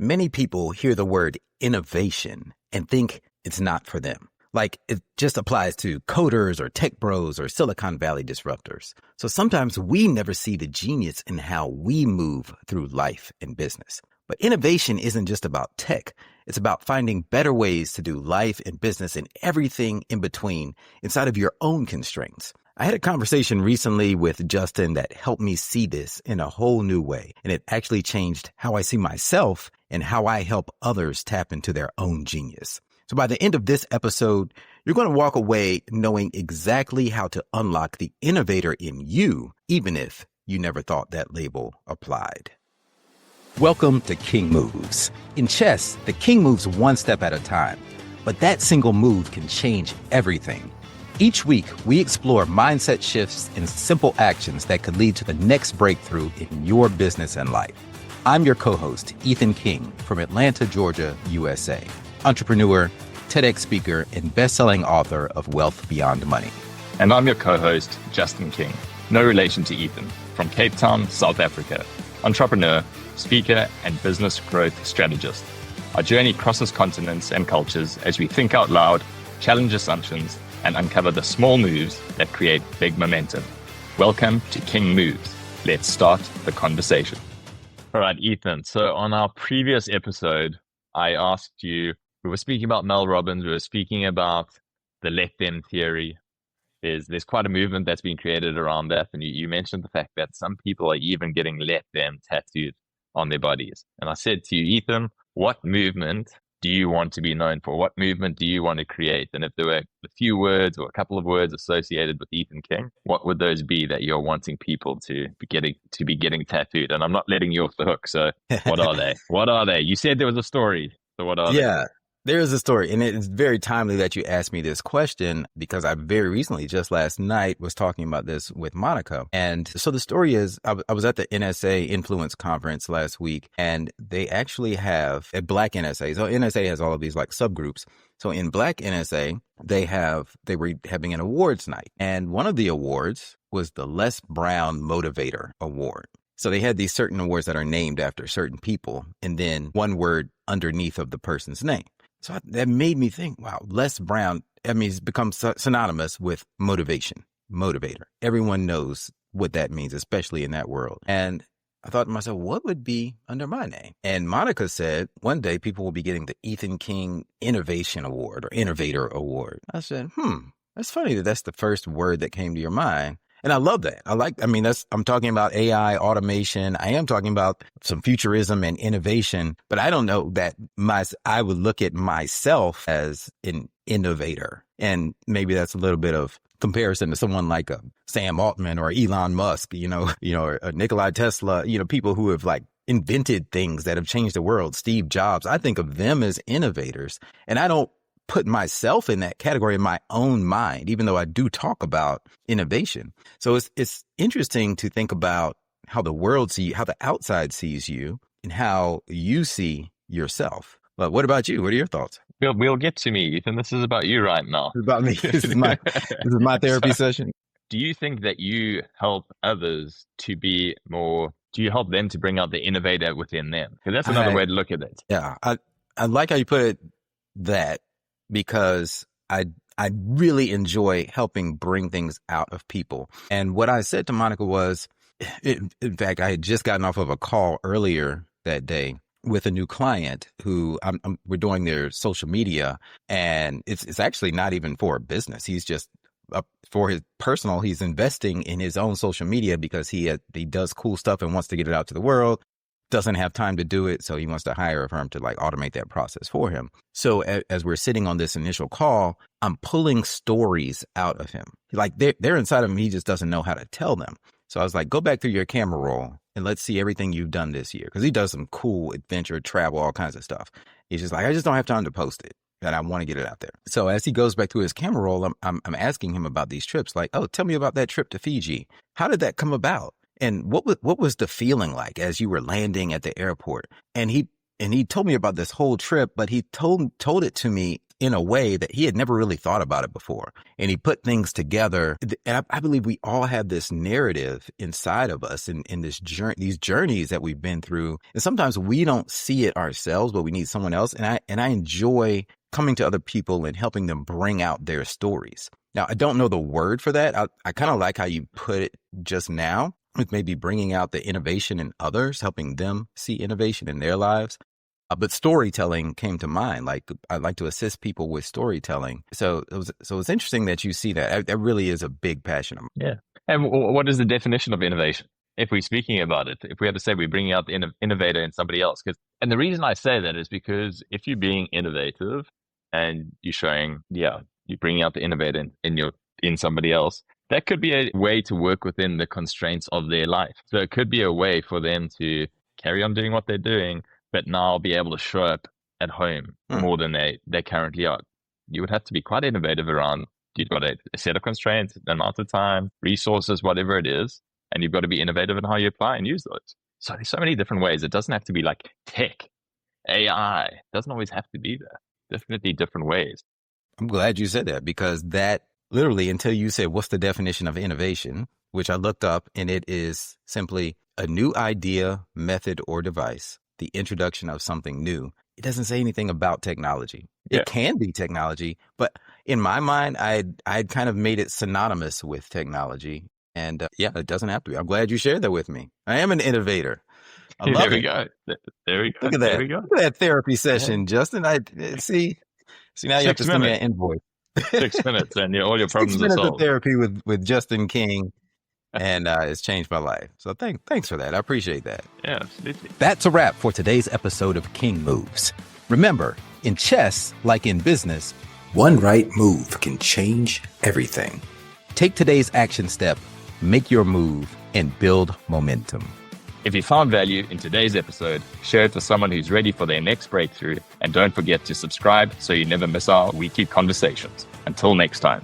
Many people hear the word innovation and think it's not for them. Like it just applies to coders or tech bros or Silicon Valley disruptors. So sometimes we never see the genius in how we move through life and business. But innovation isn't just about tech. It's about finding better ways to do life and business and everything in between inside of your own constraints. I had a conversation recently with Justin that helped me see this in a whole new way. And it actually changed how I see myself and how I help others tap into their own genius. So by the end of this episode, you're going to walk away knowing exactly how to unlock the innovator in you, even if you never thought that label applied. Welcome to King Moves. In chess, the king moves one step at a time, but that single move can change everything. Each week, we explore mindset shifts and simple actions that could lead to the next breakthrough in your business and life. I'm your co-host, Ethan King, from Atlanta, Georgia, USA. Entrepreneur, TEDx speaker, and best-selling author of Wealth Beyond Money. And I'm your co-host, Justin King, no relation to Ethan, from Cape Town, South Africa. Entrepreneur, speaker, and business growth strategist. Our journey crosses continents and cultures as we think out loud, challenge assumptions, and uncover the small moves that create big momentum. Welcome to King Moves. Let's start the conversation. All right, Ethan. So on our previous episode, I asked you, we were speaking about Mel Robbins, we were speaking about the let them theory. There's quite a movement that's been created around that. And you mentioned the fact that some people are even getting let them tattooed on their bodies. And I said to you, Ethan, what movement do you want to be known for? What movement do you want to create? And if there were a few words or a couple of words associated with Ethan King, what would those be that you're wanting people to be getting tattooed? And I'm not letting you off the hook. So what are they? What are they? You said there was a story. So what are they? Yeah, there is a story. And it's very timely that you asked me this question because I very recently, just last night, was talking about this with Monica. And so the story is, I was at the NSA Influence Conference last week, and they actually have a Black NSA. So NSA has all of these like subgroups. So in Black NSA, they were having an awards night. And one of the awards was the Les Brown Motivator Award. So they had these certain awards that are named after certain people, and then one word underneath of the person's name. So that made me think, wow, Les Brown, it's become synonymous with motivation, motivator. Everyone knows what that means, especially in that world. And I thought to myself, what would be under my name? And Monica said, one day people will be getting the Ethan King Innovation Award or Innovator Award. I said, that's funny that's the first word that came to your mind. And I love that. I'm talking about AI, automation. I am talking about some futurism and innovation, but I don't know that I would look at myself as an innovator. And maybe that's a little bit of comparison to someone like a Sam Altman or Elon Musk, or Nikola Tesla, people who have like invented things that have changed the world. Steve Jobs, I think of them as innovators, and I don't put myself in that category in my own mind, even though I do talk about innovation. So it's interesting to think about how the world how the outside sees you and how you see yourself. But what about you? What are your thoughts? We'll get to me, Ethan. This is about you right now. It's about me. This is my therapy session. Do you think that you help others to be more, do you help them to bring out the innovator within them? Because that's another way to look at it. Yeah. I like how you put it that, because I really enjoy helping bring things out of people. And what I said to Monica was, in fact, I had just gotten off of a call earlier that day with a new client who we're doing their social media, and it's actually not even for a business. He's just for his personal. He's investing in his own social media because he does cool stuff and wants to get it out to the world. Doesn't have time to do it, so he wants to hire a firm to like automate that process for him. So as we're sitting on this initial call, I'm pulling stories out of him. Like they're inside of him, he just doesn't know how to tell them. So I was like, go back through your camera roll and let's see everything you've done this year. Because he does some cool adventure, travel, all kinds of stuff. He's just like, I just don't have time to post it, and I want to get it out there. So as he goes back through his camera roll, I'm asking him about these trips. Like, oh, tell me about that trip to Fiji. How did that come about? And what was the feeling like as you were landing at the airport? And he told me about this whole trip, but he told it to me in a way that he had never really thought about it before. And he put things together. And I believe we all have this narrative inside of us in this journey, these journeys that we've been through. And sometimes we don't see it ourselves, but we need someone else. And I enjoy coming to other people and helping them bring out their stories. Now, I don't know the word for that. I kind of like how you put it just now, with maybe bringing out the innovation in others, helping them see innovation in their lives. But storytelling came to mind. Like, I like to assist people with storytelling. So it's interesting that you see that. That really is a big passion of mine. Yeah. And what is the definition of innovation? If we're speaking about it, if we had to say we're bringing out the innovator in somebody else. And the reason I say that is because if you're being innovative and you're showing, you're bringing out the innovator in somebody else, that could be a way to work within the constraints of their life. So it could be a way for them to carry on doing what they're doing, but now be able to show up at home more than they currently are. You would have to be quite innovative around, you've got a set of constraints, an amount of time, resources, whatever it is, and you've got to be innovative in how you apply and use those. So there's so many different ways. It doesn't have to be like tech, AI. It doesn't always have to be there. Definitely different ways. I'm glad you said that, because that literally, until you said, what's the definition of innovation, which I looked up, and it is simply a new idea, method, or device, the introduction of something new. It doesn't say anything about technology. Yeah. It can be technology, but in my mind, I'd kind of made it synonymous with technology. And it doesn't have to be. I'm glad you shared that with me. I am an innovator. I love There we it. go. There we go. Look at that. There we go. Look at that therapy session, Justin. I see. Now you have to send me an invoice. 6 minutes and all your problems 6 are minutes solved. of therapy with Justin King, and it's changed my life. So thanks for that. I appreciate that. Yeah, absolutely. That's a wrap for today's episode of King Moves. Remember, in chess, like in business, one right move can change everything. Take today's action step, make your move, and build momentum. If you found value in today's episode, share it with someone who's ready for their next breakthrough, and don't forget to subscribe so you never miss our weekly conversations. Until next time.